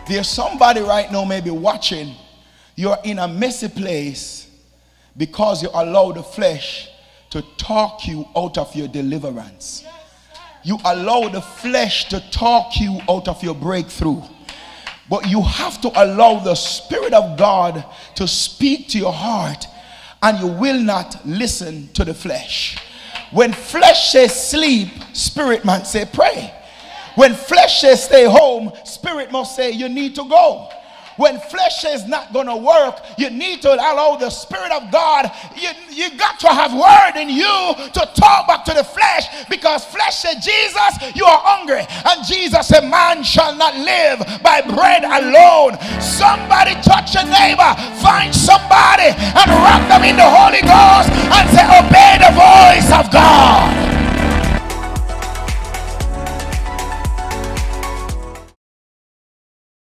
There's somebody right now maybe watching. You're in a messy place because you allow the flesh to talk you out of your deliverance. You allow the flesh to talk you out of your breakthrough. But you have to allow the Spirit of God to speak to your heart, and you will not listen to the flesh. When flesh says sleep, spirit man say pray. When flesh says stay home, spirit must say you need to go. When flesh is not going to work, you need to allow the Spirit of God. You got to have word in you to talk back to the flesh, because flesh said, Jesus, you are hungry. And Jesus said, man shall not live by bread alone. Somebody touch your neighbor, find somebody and rock them in the Holy Ghost and say, obey the voice of God.